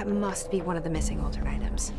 That must be one of the missing altered items.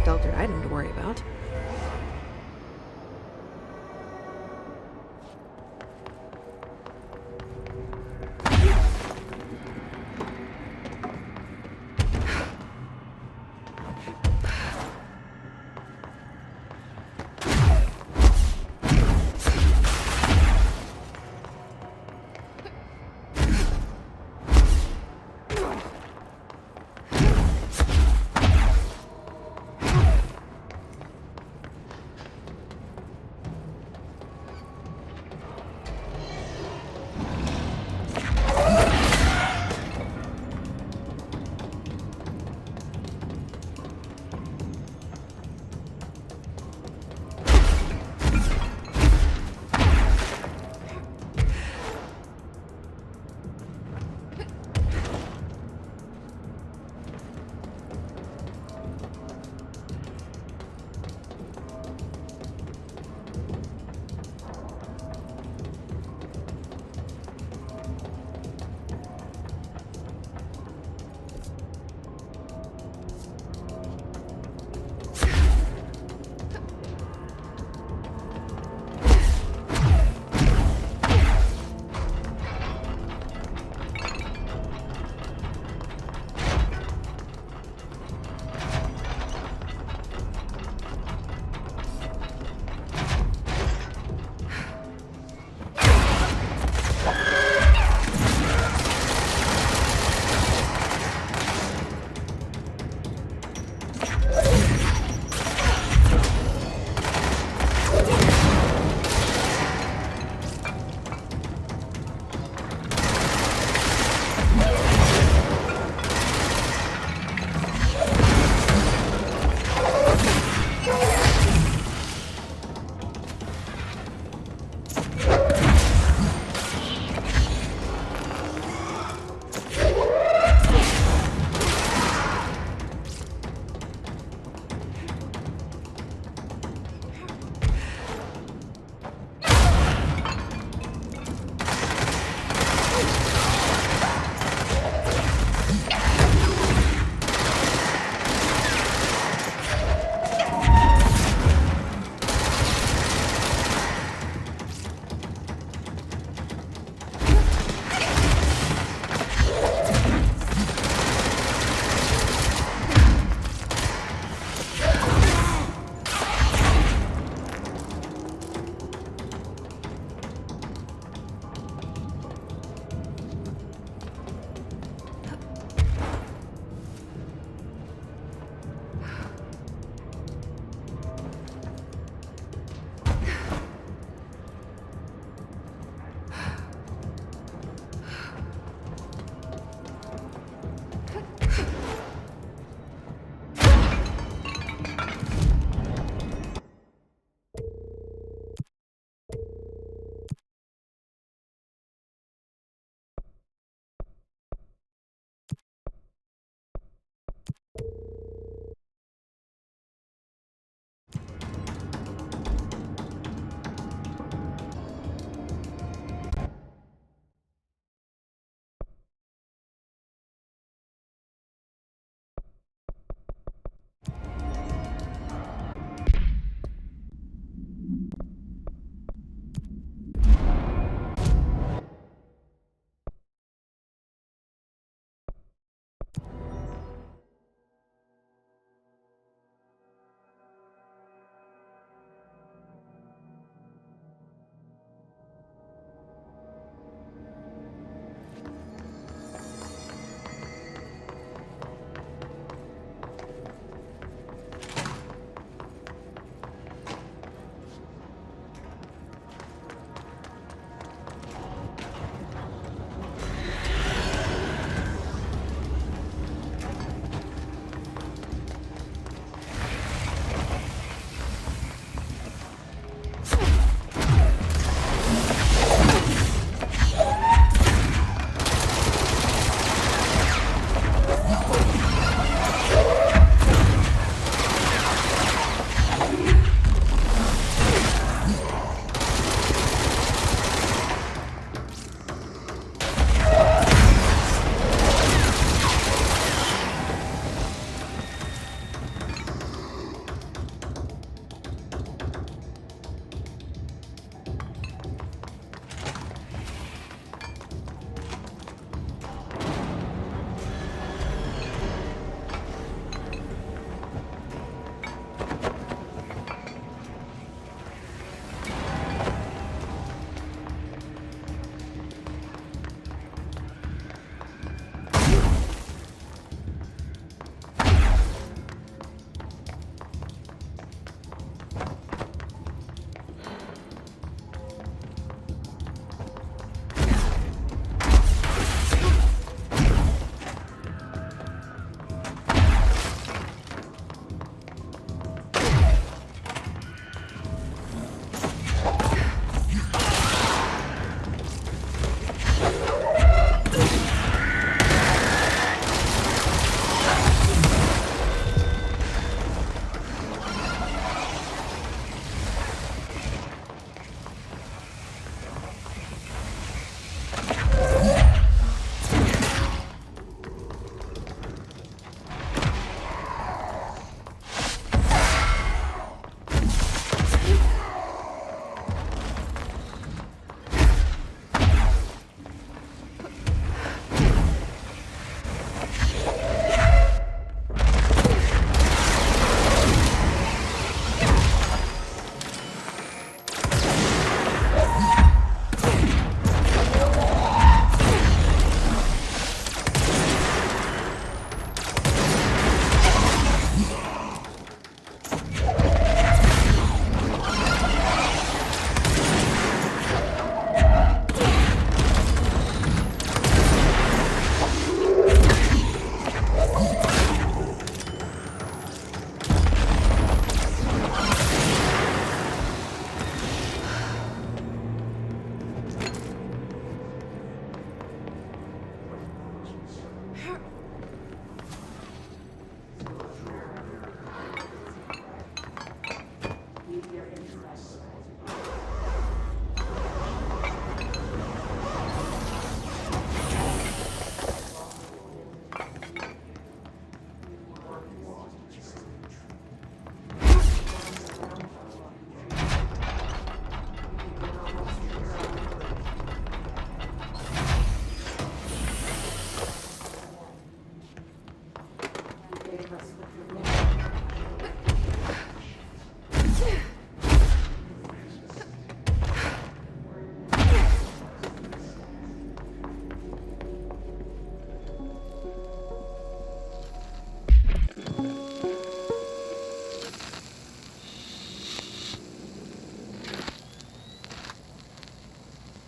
Altered item to worry about.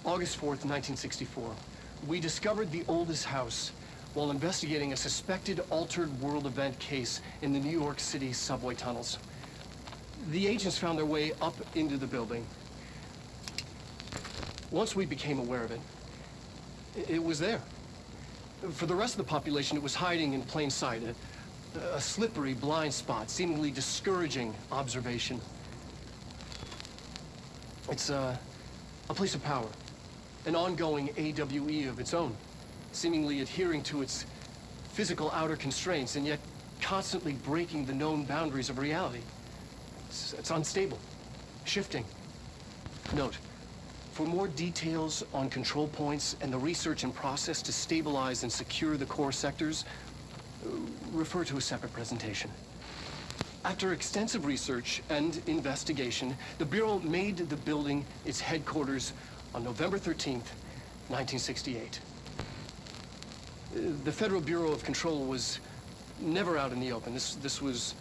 August 4th, 1964. We discovered the oldest house while investigating a suspected altered world event case in the New York City subway tunnels. The agents found their way up into the building. Once we became aware of it, it was there. For the rest of the population, it was hiding in plain sight, a slippery blind spot, seemingly discouraging observation. It's a place of power, an ongoing AWE of its own, seemingly adhering to its physical outer constraints and yet constantly breaking the known boundaries of reality. It's unstable, shifting. Note, for more details on control points and the research and process to stabilize and secure the core sectors, refer to a separate presentation. After extensive research and investigation, the Bureau made the building its headquarters on November 13th, 1968. The Federal Bureau of Control was never out in the open. This was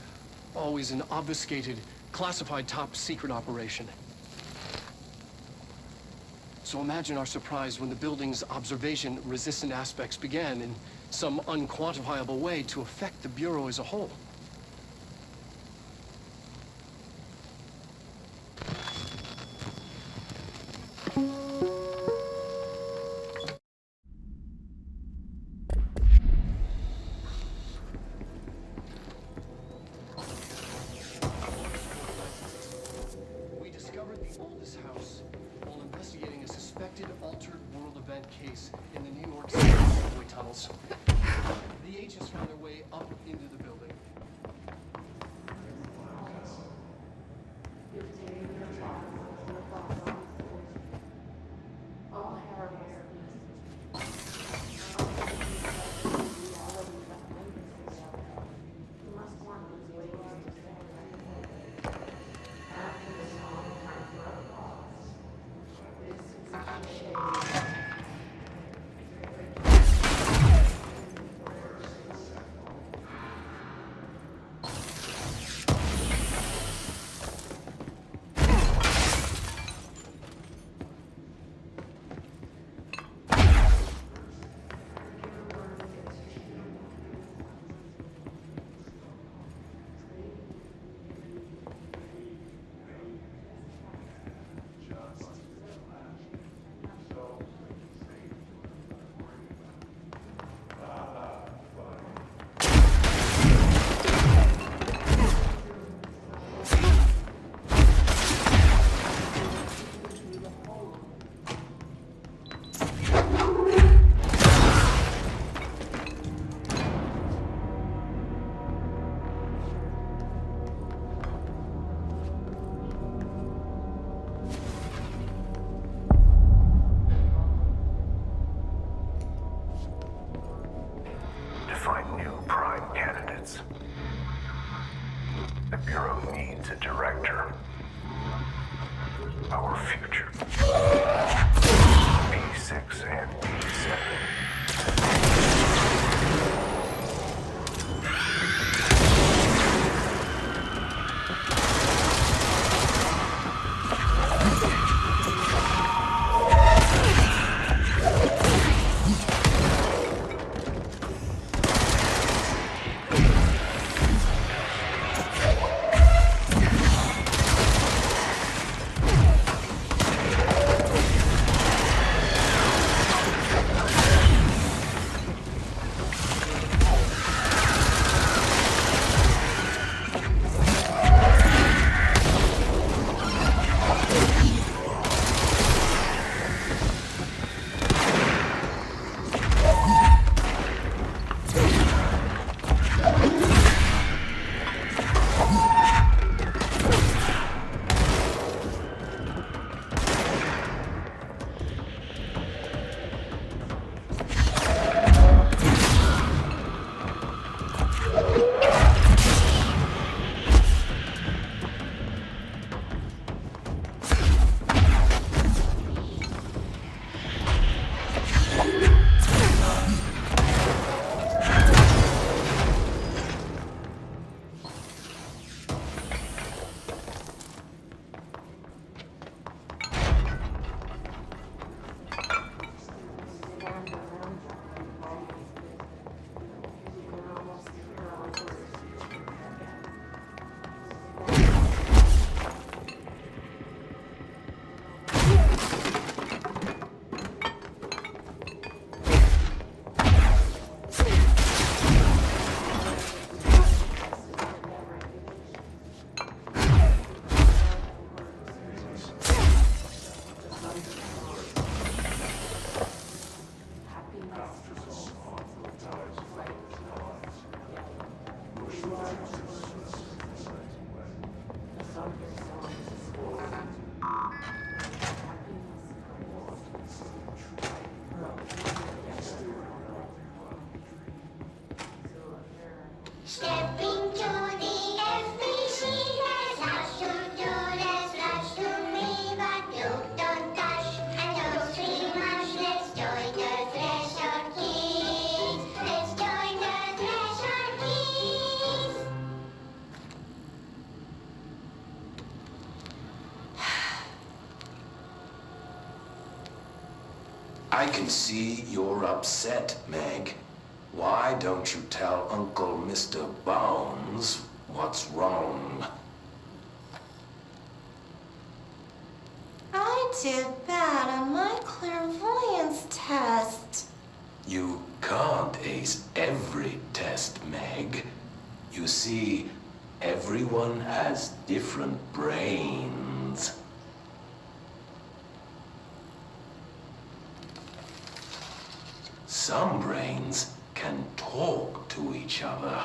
always an obfuscated, classified top secret operation. So imagine our surprise when the building's observation-resistant aspects began in some unquantifiable way to affect the Bureau as a whole. We discovered the oldest house while investigating a suspected altered world event case in the New York City subway tunnels. The agents found their way up into the building. Find new prime candidates. The Bureau needs a director. Our future. B6 and B7. I can see you're upset, Meg. Why don't you tell Uncle Mr. Bones what's wrong? I did bad on my clairvoyance test. You can't ace every test, Meg. You see, everyone has different brains. Some brains can talk to each other.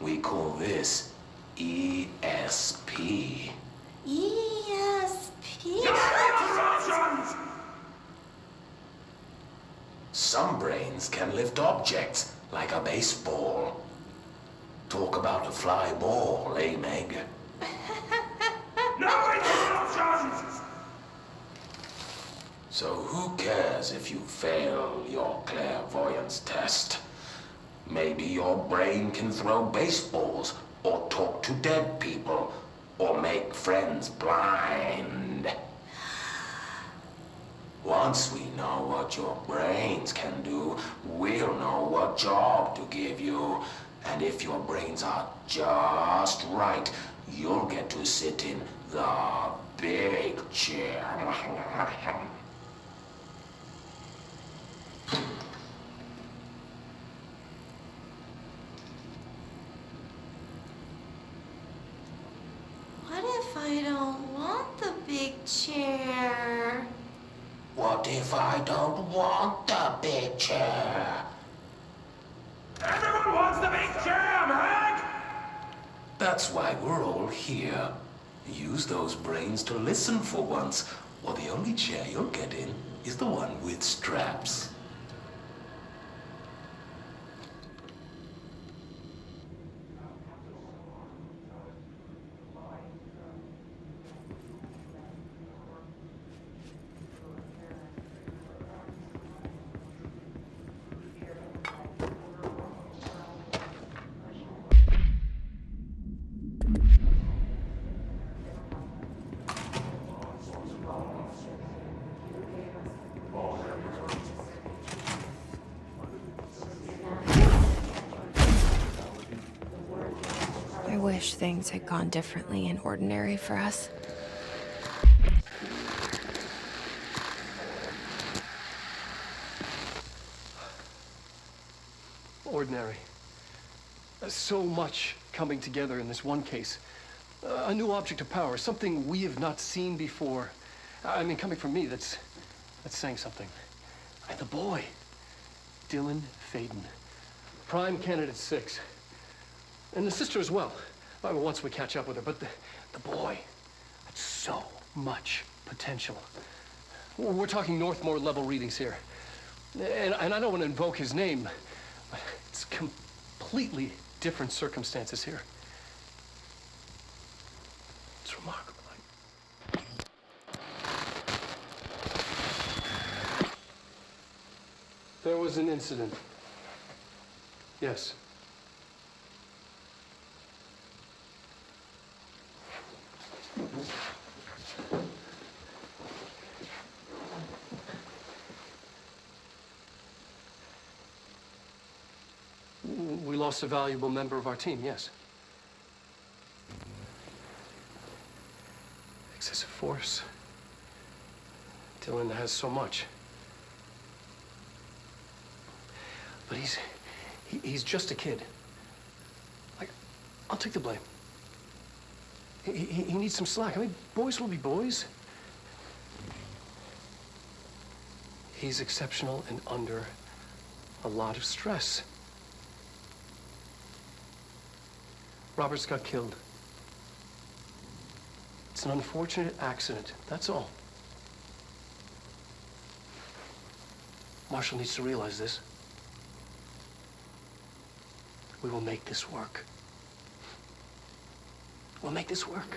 We call this ESP. ESP? Some brains can lift objects, like a baseball. Talk about a fly ball, eh, Meg? No interruptions! So who cares if you fail your clairvoyance test? Maybe your brain can throw baseballs, or talk to dead people, or make friends blind. Once we know what your brains can do, we'll know what job to give you. And if your brains are just right, you'll get to sit in the big chair. What if I don't want the big chair? What if I don't want the big chair? Everyone wants the big chair, Meg! That's why we're all here. Use those brains to listen for once, or the only chair you'll get in is the one with straps. I wish things had gone differently in Ordinary for us. Ordinary. So much coming together in this one case. A new object of power, something we have not seen before. I mean, coming from me, that's saying something. And the boy, Dylan Faden, prime candidate 6. And the sister as well. I mean, once we catch up with her, but the boy, that's so much potential. We're talking Northmore level readings here. And I don't want to invoke his name, but it's completely different circumstances here. It's remarkable. There was an incident. Yes. We lost a valuable member of our team, yes. Excessive force. Dylan has so much. But he's just a kid. Like, I'll take the blame. He needs some slack. I mean, boys will be boys. He's exceptional and under a lot of stress. Roberts got killed. It's an unfortunate accident, that's all. Marshall needs to realize this. We will make this work. We'll make this work.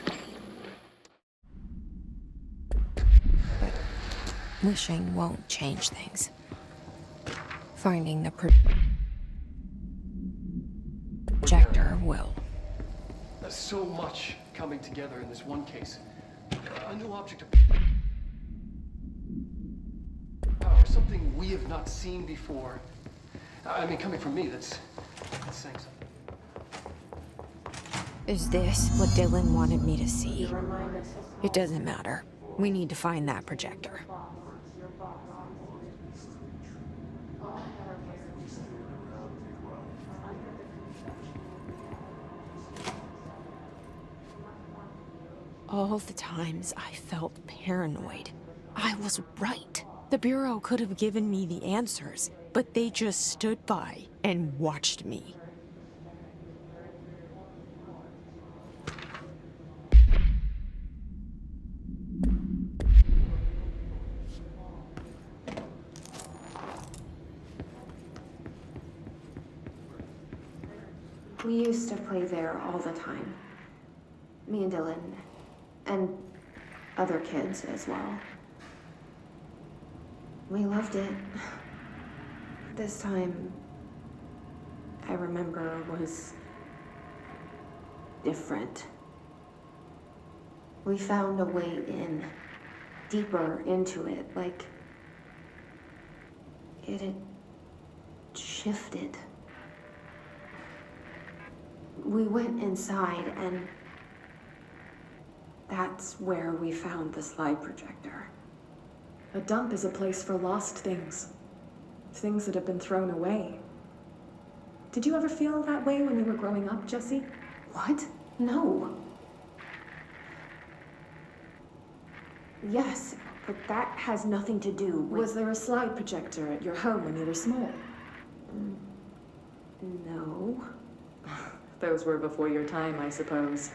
But wishing won't change things. Finding the projector will. There's so much coming together in this one case. A new object of power, something something we have not seen before. I mean, coming from me, that's saying something. Is this what Dylan wanted me to see? It doesn't matter. We need to find that projector. All the times I felt paranoid, I was right. The Bureau could have given me the answers, but they just stood by and watched me. We used to play there all the time. Me and Dylan, and other kids as well. We loved it. This time, I remember, was different. We found a way in, deeper into it, like it had shifted. We went inside, and that's where we found the slide projector. A dump is a place for lost things. Things that have been thrown away. Did you ever feel that way when you were growing up, Jesse? What? No. Yes, but that has nothing to do with... Was there a slide projector at your home when you were small? No. Those were before your time, I suppose.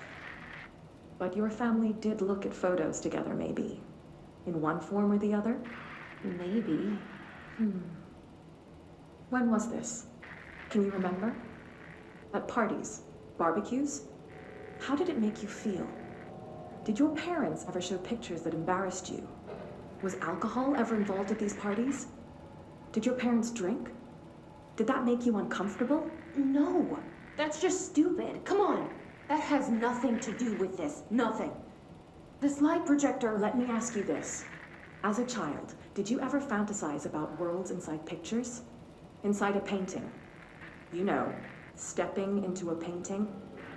But your family did look at photos together, maybe. In one form or the other? Maybe. When was this? Can you remember? At parties? Barbecues? How did it make you feel? Did your parents ever show pictures that embarrassed you? Was alcohol ever involved at these parties? Did your parents drink? Did that make you uncomfortable? No. That's just stupid. Come on. That has nothing to do with this. Nothing. The slide projector, let me ask you this. As a child, did you ever fantasize about worlds inside pictures? Inside a painting? You know, stepping into a painting,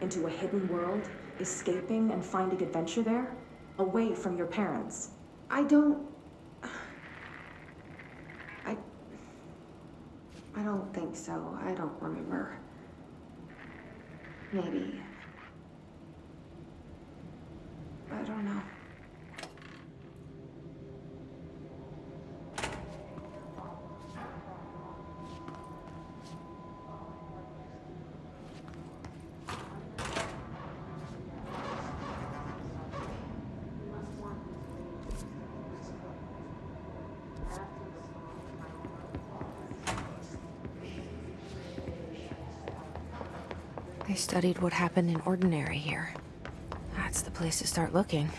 into a hidden world, escaping and finding adventure there, away from your parents. I don't think so. I don't remember. Maybe. I don't know. They studied what happened in Ordinary here. That's the place to start looking.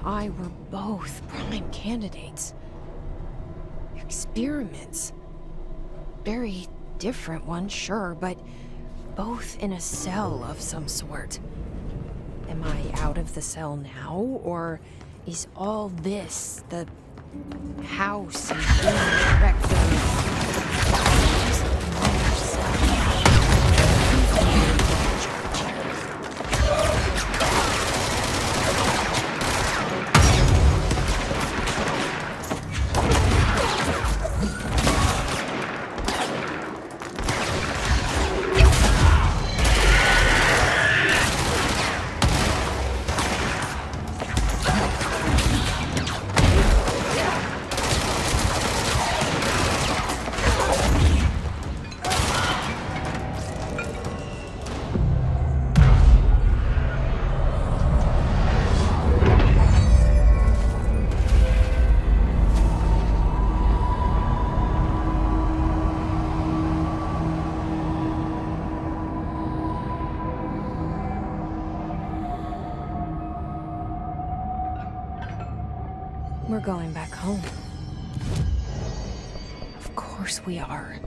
I were both prime candidates. Experiments. Very different ones, sure, but both in a cell of some sort. Am I out of the cell now, or is all this the house and being director just another cell? We're going back home. Of course we are.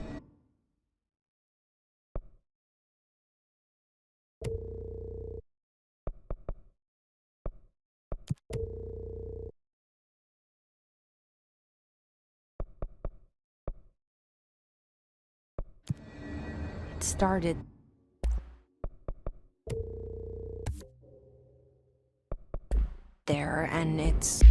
It started there, and it's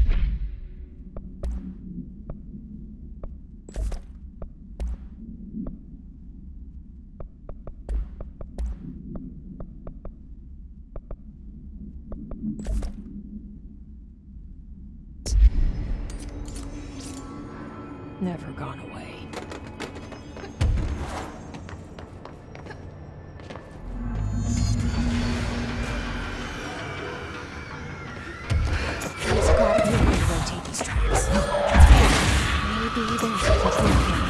never gone away. There's gotta be a way to rotate these tracks. Maybe there's a control panel.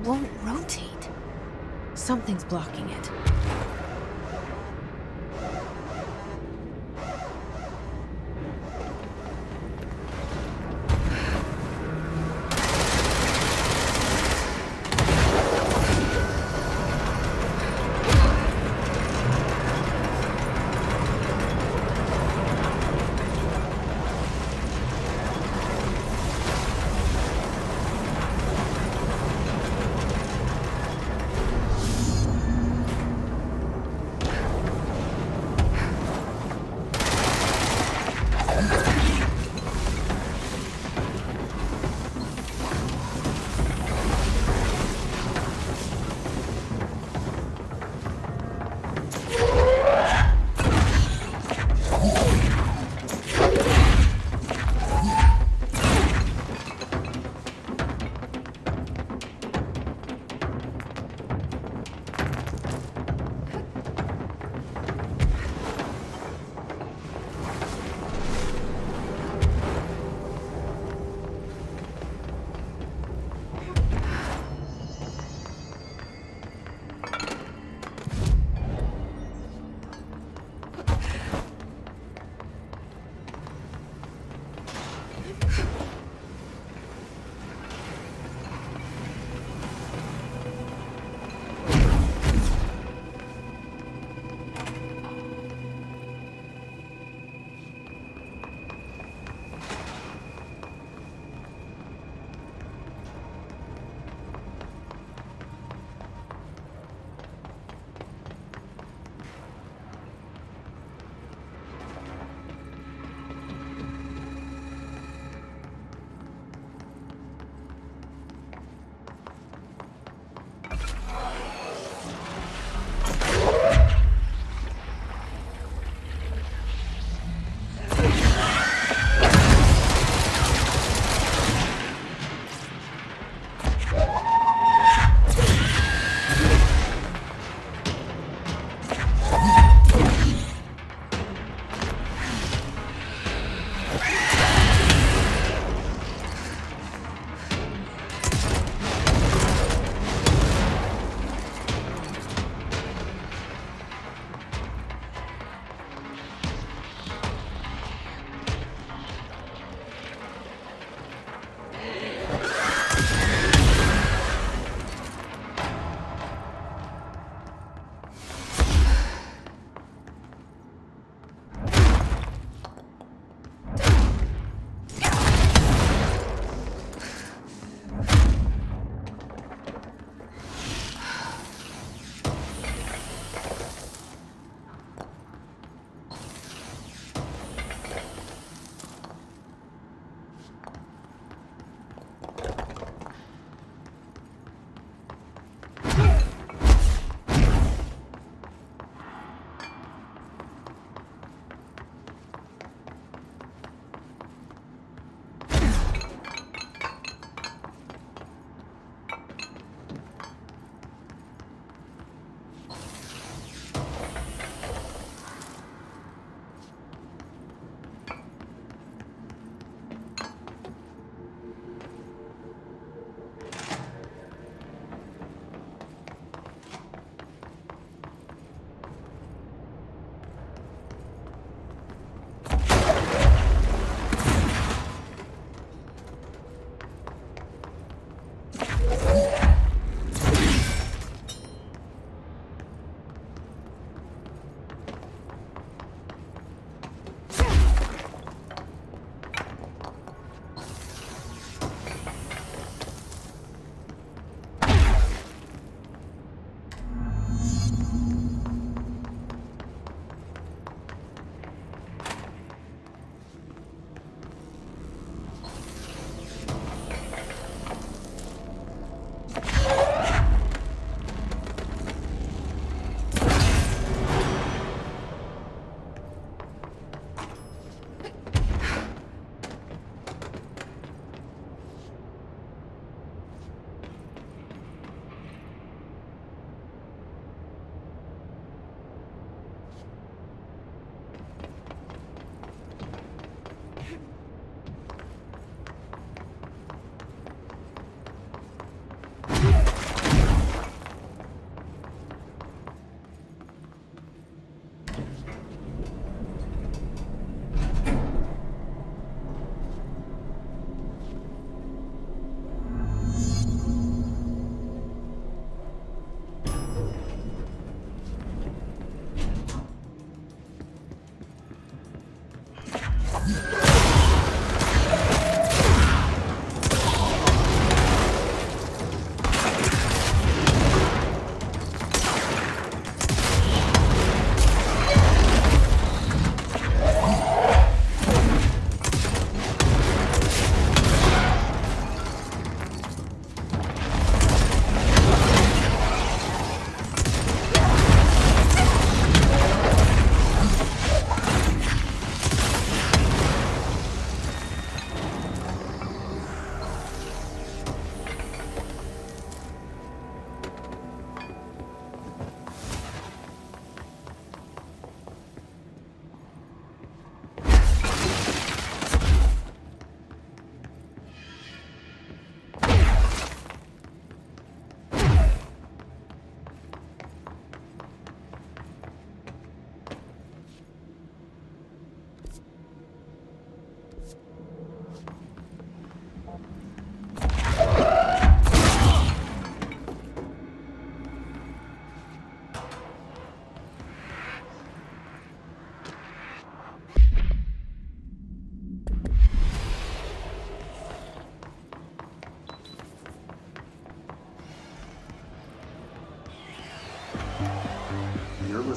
Won't rotate. Something's blocking it.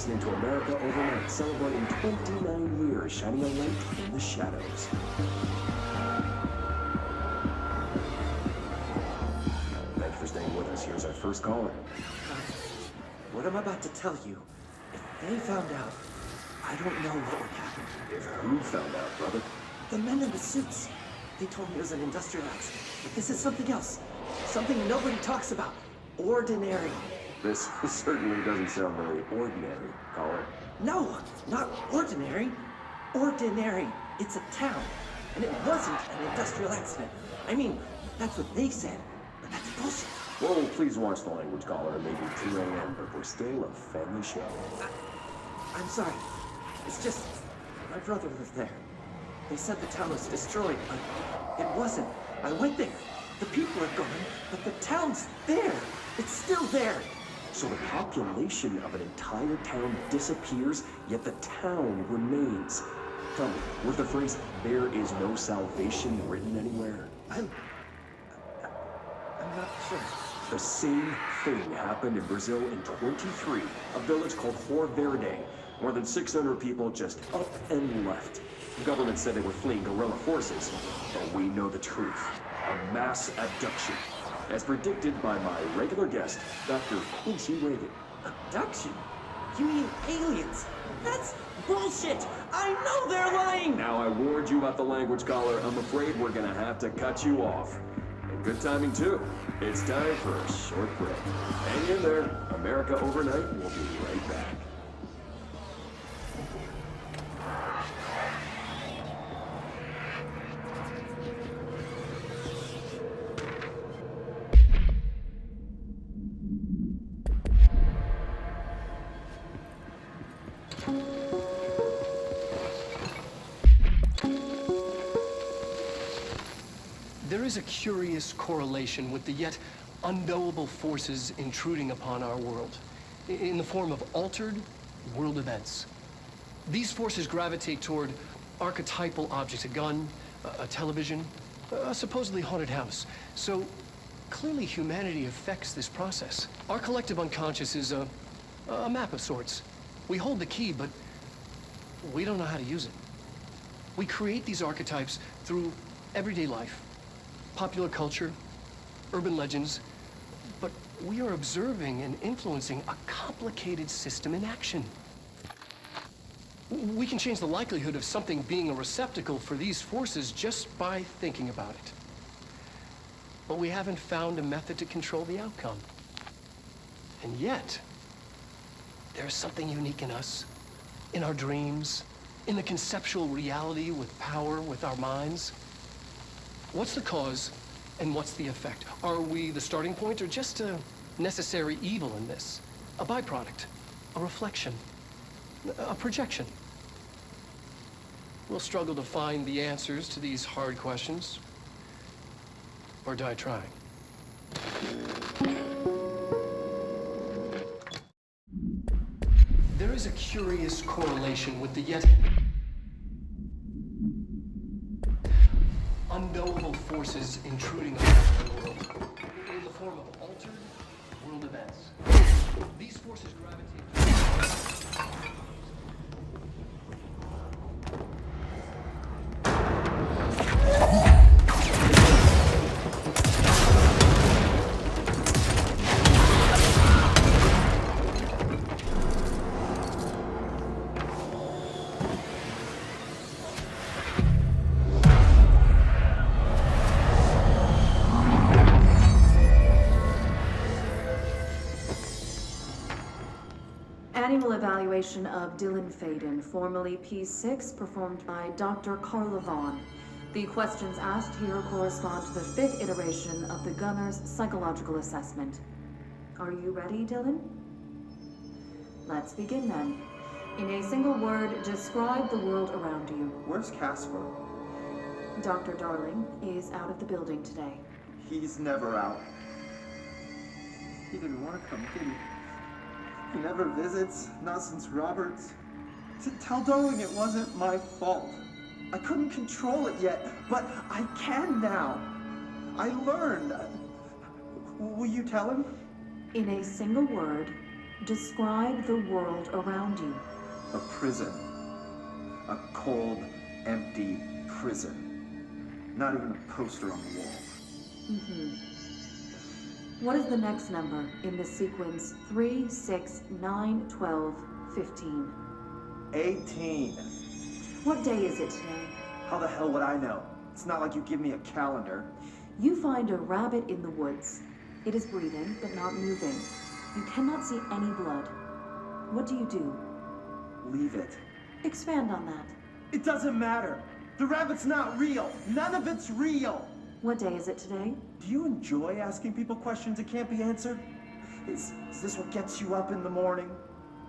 listening to America Overnight, celebrating 29 years shining a light in the shadows. Thanks for staying with us. Here's our first caller. What I'm about to tell you, if they found out, I don't know what would happen. If who found out, brother? The men in the suits. They told me it was an industrial accident, but this is something else. Something nobody talks about. Ordinary. This certainly doesn't sound very ordinary, caller. No, not ordinary. Ordinary. It's a town. And it wasn't an industrial accident. I mean, that's what they said, but that's bullshit. Whoa, please watch the language, caller. It may be 2 a.m., but we're still a family show. I'm sorry. It's just, my brother lived there. They said the town was destroyed, but it wasn't. I went there. The people are gone, but the town's there. It's still there. So the population of an entire town disappears, yet the town remains. Tell me, was the phrase, "there is no salvation," written anywhere? I'm not sure. The same thing happened in Brazil in 23, a village called Rio Verde. More than 600 people just up and left. The government said they were fleeing guerrilla forces, but we know the truth. A mass abduction, as predicted by my regular guest, Dr. Quincy Reagan. Abduction? You mean aliens? That's bullshit! I know they're lying! Now I warned you about the language, caller. I'm afraid we're gonna have to cut you off. And good timing, too. It's time for a short break. Hang in there. America Overnight will be right back. There is a curious correlation with the yet unknowable forces intruding upon our world, in the form of altered world events. These forces gravitate toward archetypal objects, a gun, a television, a supposedly haunted house. So clearly humanity affects this process. Our collective unconscious is a map of sorts. We hold the key, but we don't know how to use it. We create these archetypes through everyday life, popular culture, urban legends, but we are observing and influencing a complicated system in action. We can change the likelihood of something being a receptacle for these forces just by thinking about it. But we haven't found a method to control the outcome. And yet, there's something unique in us, in our dreams, in the conceptual reality with power, with our minds. What's the cause and what's the effect? Are we the starting point or just a necessary evil in this? A byproduct, a reflection, a projection? We'll struggle to find the answers to these hard questions, or die trying. There is a curious correlation with the yet unknowable forces intruding upon our world, in the form of altered world events. These forces gravitate Annual evaluation of Dylan Faden, formerly P6, performed by Dr. Carla Vaughn. The questions asked here correspond to the 5th iteration of the Gunner's psychological assessment. Are you ready, Dylan? Let's begin then. In a single word, describe the world around you. Where's Casper? Dr. Darling is out of the building today. He's never out. He didn't want to come, did he? He never visits, not since Roberts. Tell Darling it wasn't my fault. I couldn't control it yet, but I can now. I learned. Will you tell him? In a single word, Describe the world around you. A prison. A cold, empty prison. Not even a poster on the wall. What is the next number in the sequence 3, 6, 9, 12, 15? 18. What day is it today? How the hell would I know? It's not like you give me a calendar. You find a rabbit in the woods. It is breathing, but not moving. You cannot see any blood. What do you do? Leave it. Expand on that. It doesn't matter. The rabbit's not real. None of it's real. What day is it today? Do you enjoy asking people questions that can't be answered? Is this what gets you up in the morning?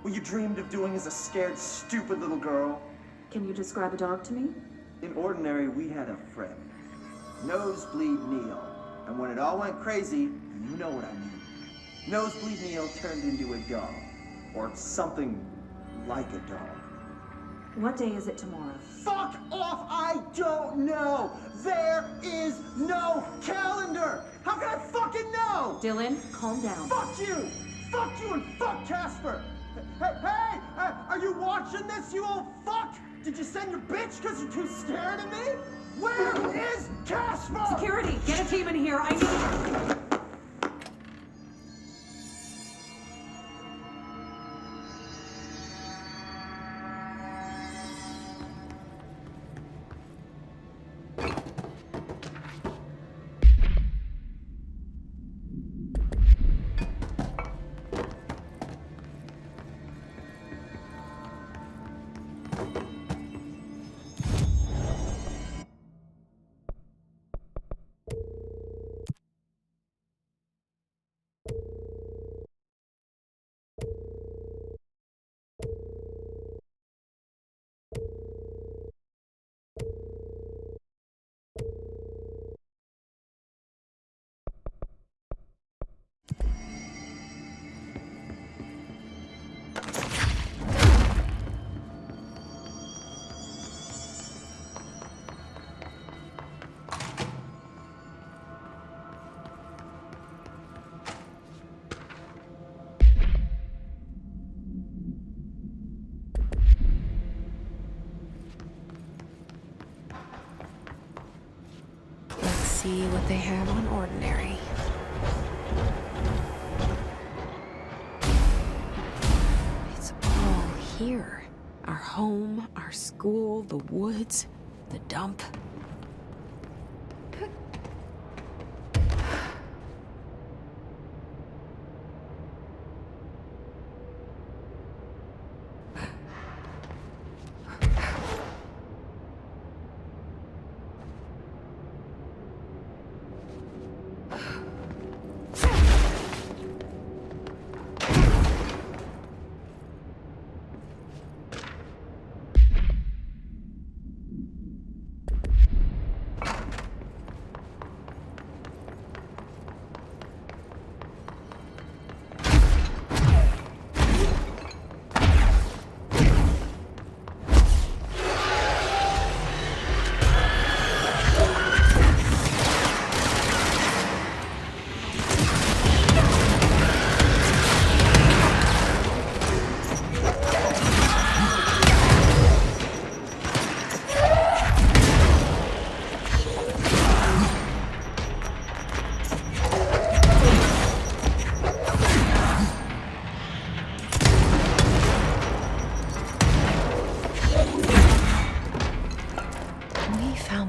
What you dreamed of doing as a scared, stupid little girl? Can you describe a dog to me? In Ordinary, we had a friend. Nosebleed Neil. And when it all went crazy, you know what I mean. Nosebleed Neil turned into a dog. Or something like a dog. What day is it tomorrow? Fuck off! I don't know! There is no calendar! How can I fucking know? Dylan, calm down. Fuck you! Fuck you and fuck Casper! Hey! Are you watching this, you old fuck? Did you send your bitch because you're too scared of me? Where is Casper? Security, get a team in here. I need... See what they have on Ordinary. It's all here. Our home, our school, the woods, the dump.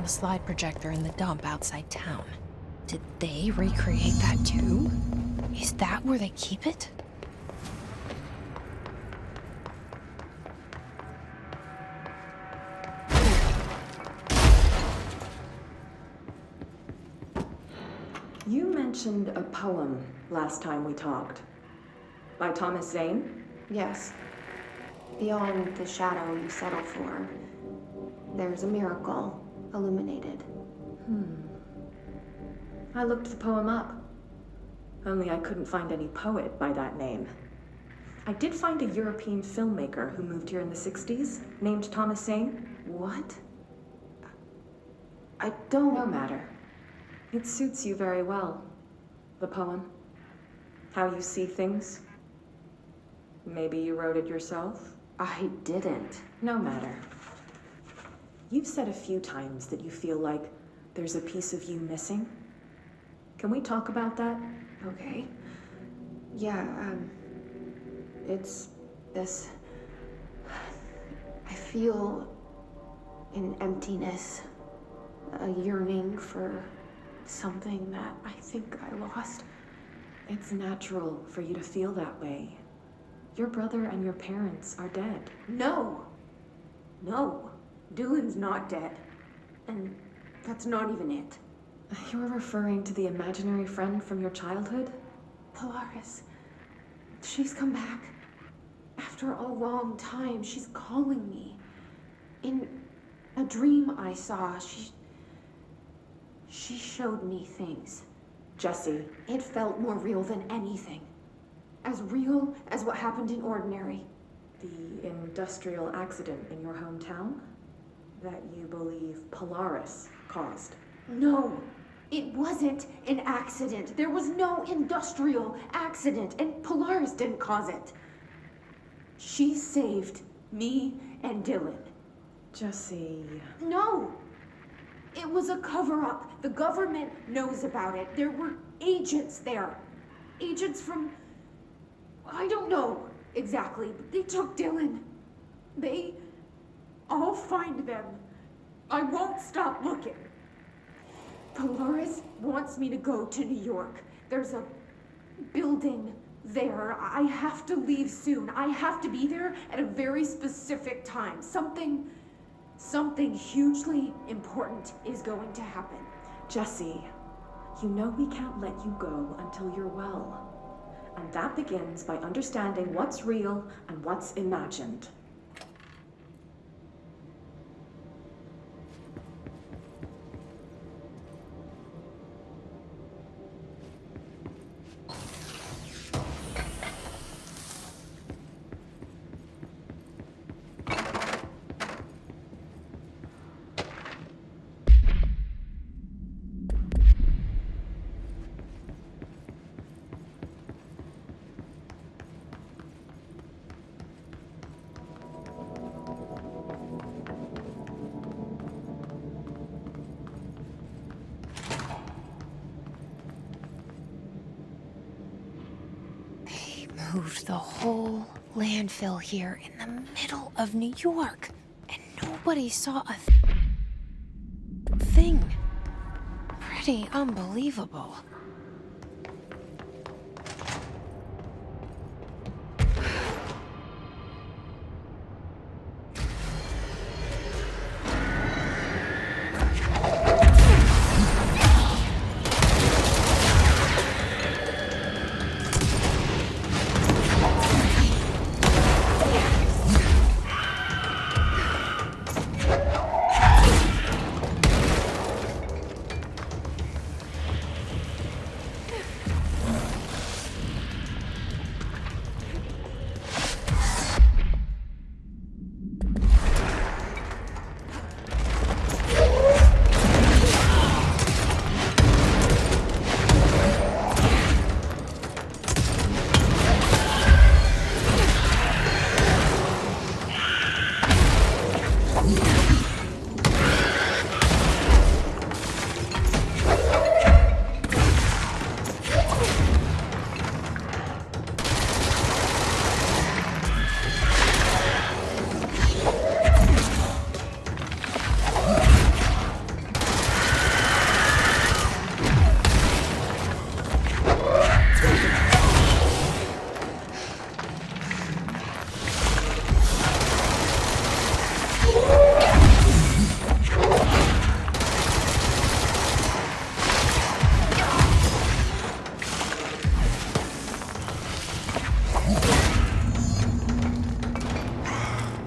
Slide projector in the dump outside town. Did they recreate that too? Is that where they keep it? You mentioned a poem last time we talked. By Thomas Zane? Yes. Beyond the shadow you settle for, there's a miracle illuminated. I looked the poem up. Only I couldn't find any poet by that name. I did find a European filmmaker who moved here in the 60s, named Thomas Zane. What? I don't... No matter. It suits you very well. The poem. How you see things. Maybe you wrote it yourself? I didn't. No matter. You've said a few times that you feel like there's a piece of you missing. Can we talk about that? Okay. Yeah, it's this. I feel an emptiness, a yearning for something that I think I lost. It's natural for you to feel that way. Your brother and your parents are dead. No! No. Dylan's not dead. And that's not even it. You're referring to the imaginary friend from your childhood? Polaris. She's come back. After a long time, she's calling me. In a dream I saw, she showed me things. Jesse. It felt more real than anything. As real as what happened in Ordinary. The industrial accident in your hometown that you believe Polaris caused. No, it wasn't an accident. There was no industrial accident, and Polaris didn't cause it. She saved me and Dylan. Jesse. No! It was a cover-up. The government knows about it. There were agents there. Agents from... I don't know exactly, but they took Dylan. I'll find them. I won't stop looking. Polaris wants me to go to New York. There's a building there. I have to leave soon. I have to be there at a very specific time. Something hugely important is going to happen. Jesse, you know we can't let you go until you're well. And that begins by understanding what's real and what's imagined. Moved the whole landfill here in the middle of New York, and nobody saw a thing. Pretty unbelievable.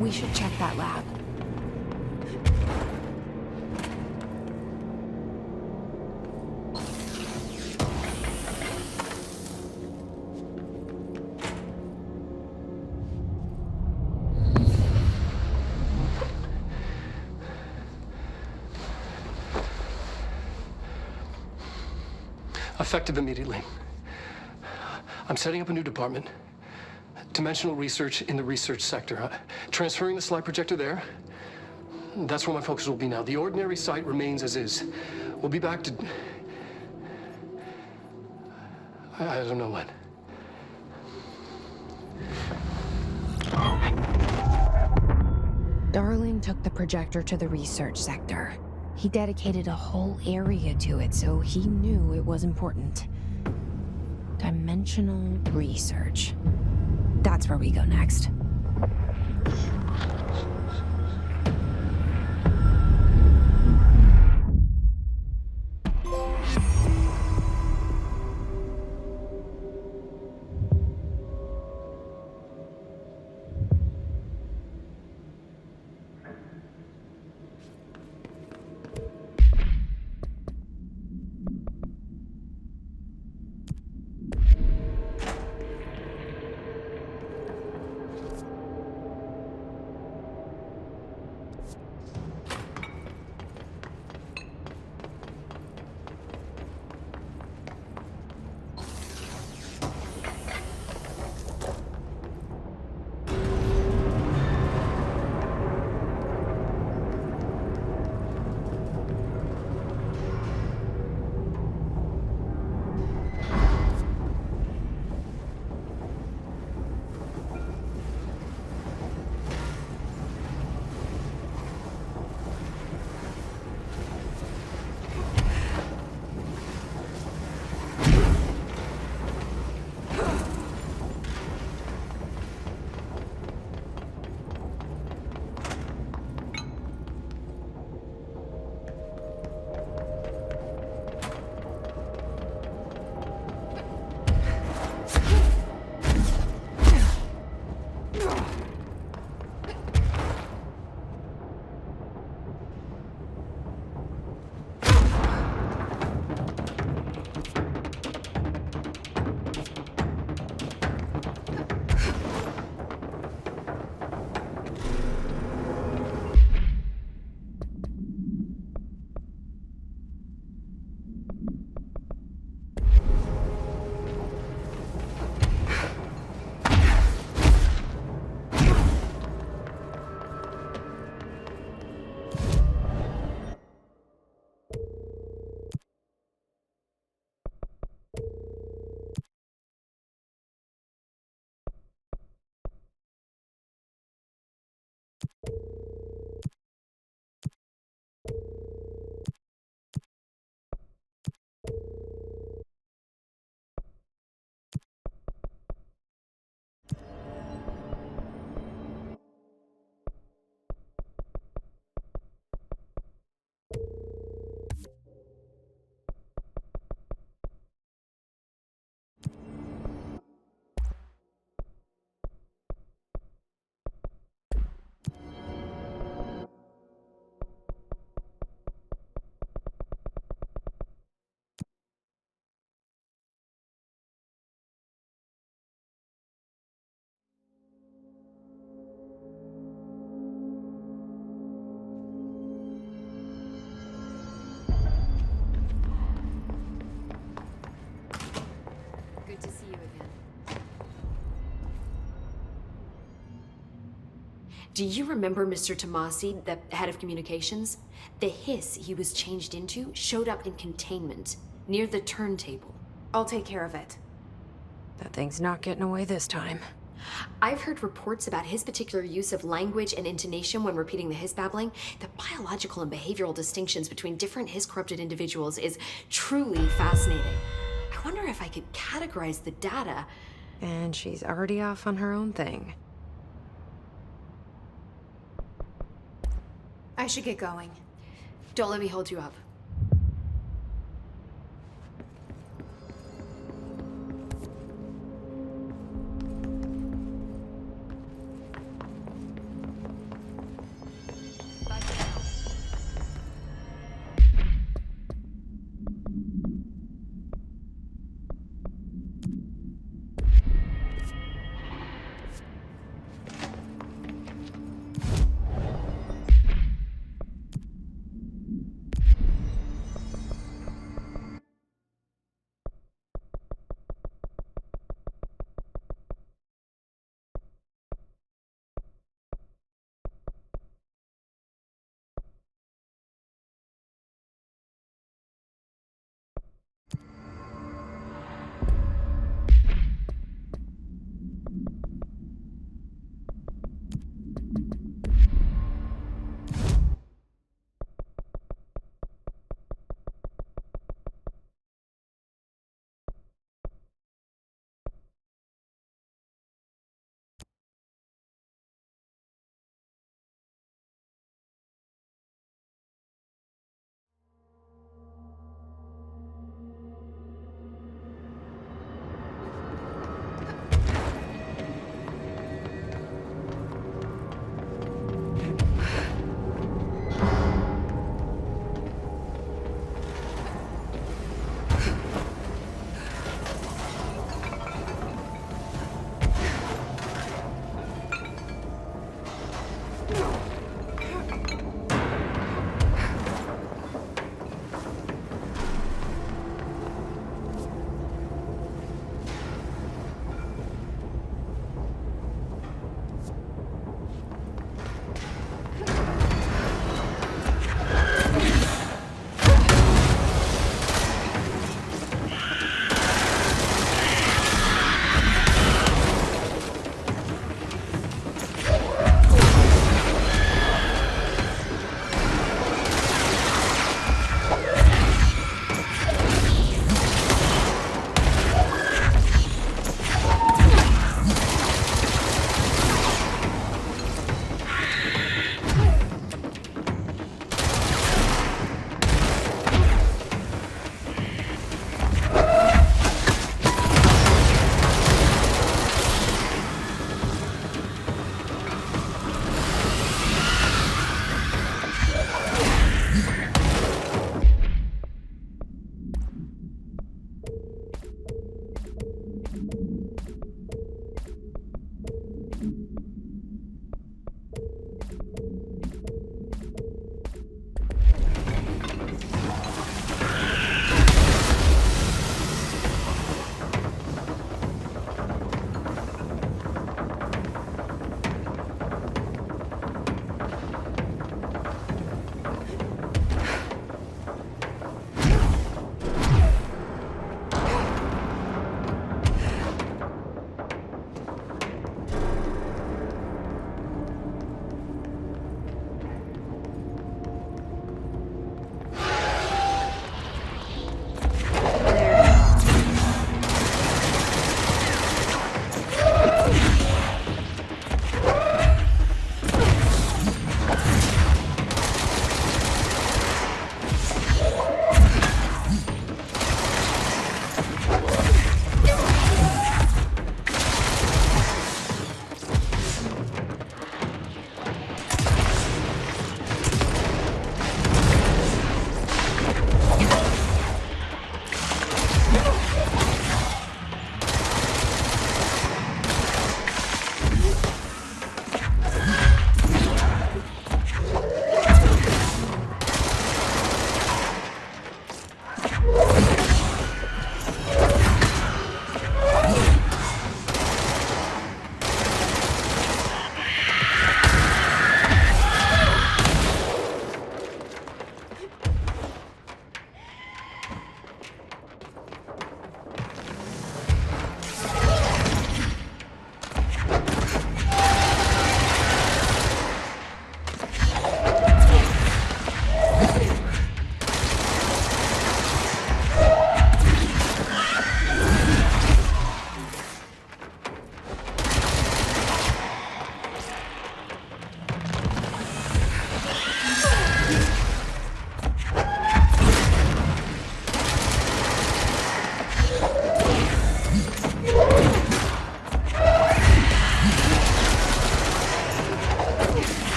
We should check that lab. Effective immediately. I'm setting up a new department. Dimensional research in the research sector. Transferring the slide projector there. That's where my focus will be now. The ordinary site remains as is. We'll be back to... I don't know when. Darling took the projector to the research sector. He dedicated a whole area to it, so he knew it was important. Dimensional research. That's where we go next. Do you remember Mr. Tomasi, the head of communications? The hiss he was changed into showed up in containment, near the turntable. I'll take care of it. That thing's not getting away this time. I've heard reports about his particular use of language and intonation when repeating the hiss babbling. The biological and behavioral distinctions between different hiss-corrupted individuals is truly fascinating. I wonder if I could categorize the data. And she's already off on her own thing. I should get going. Don't let me hold you up.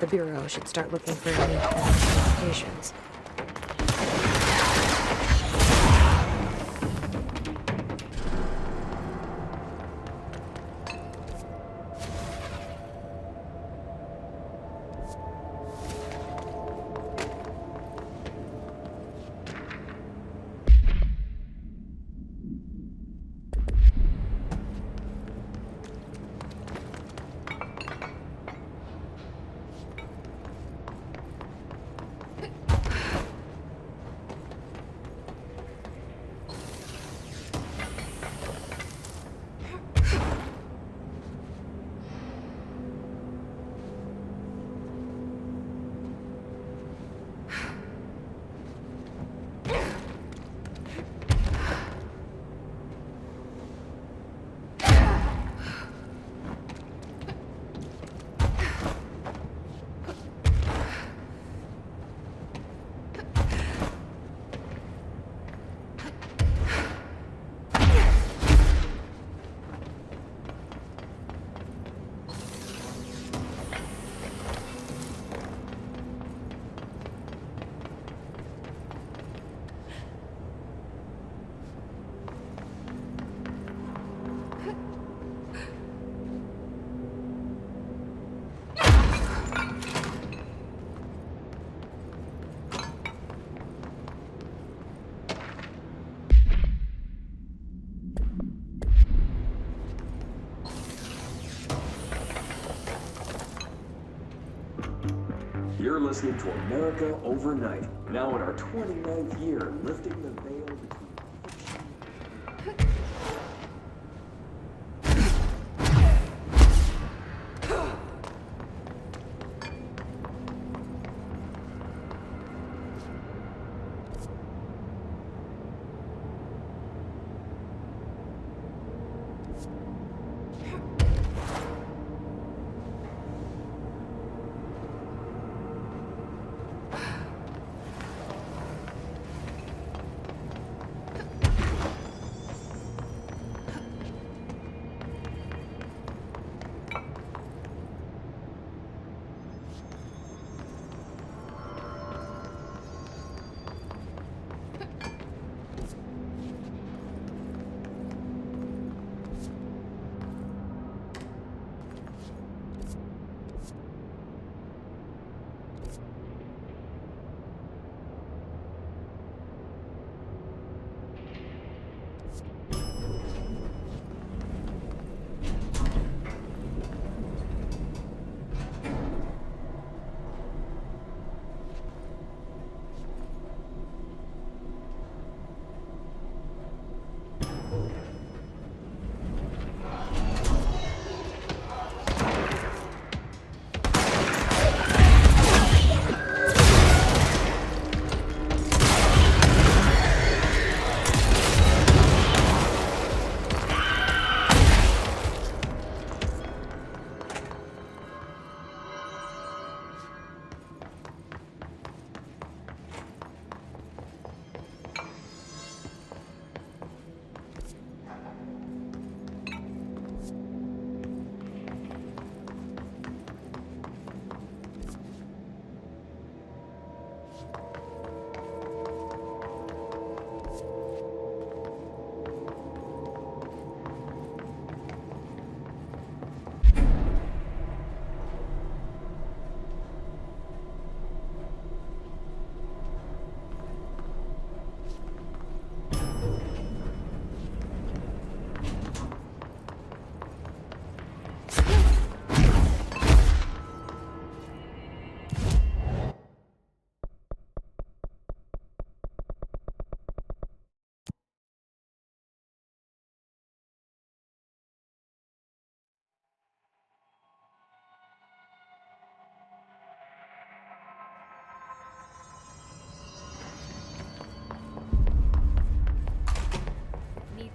The Bureau should start looking for any identifications. You're listening to America Overnight, now in our 29th year, lifting the veil between fiction.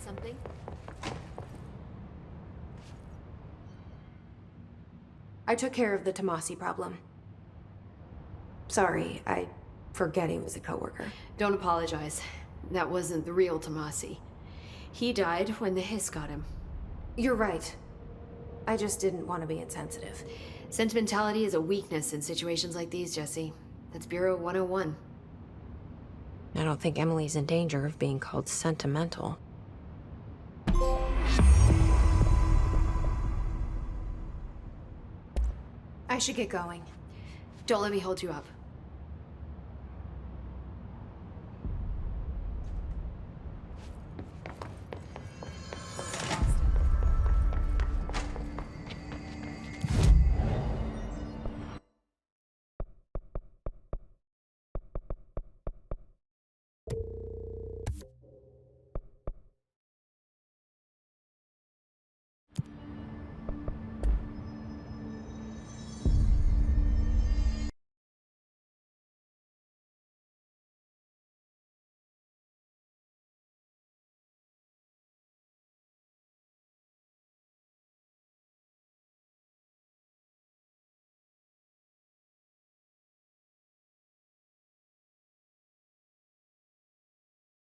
Something? I took care of the Tomasi problem. Sorry, I forget he was a coworker. Don't apologize. That wasn't the real Tomasi. He died when the hiss got him. You're right. I just didn't want to be insensitive. Sentimentality is a weakness in situations like these, Jesse. That's Bureau 101. I don't think Emily's in danger of being called sentimental. I should get going. Don't let me hold you up.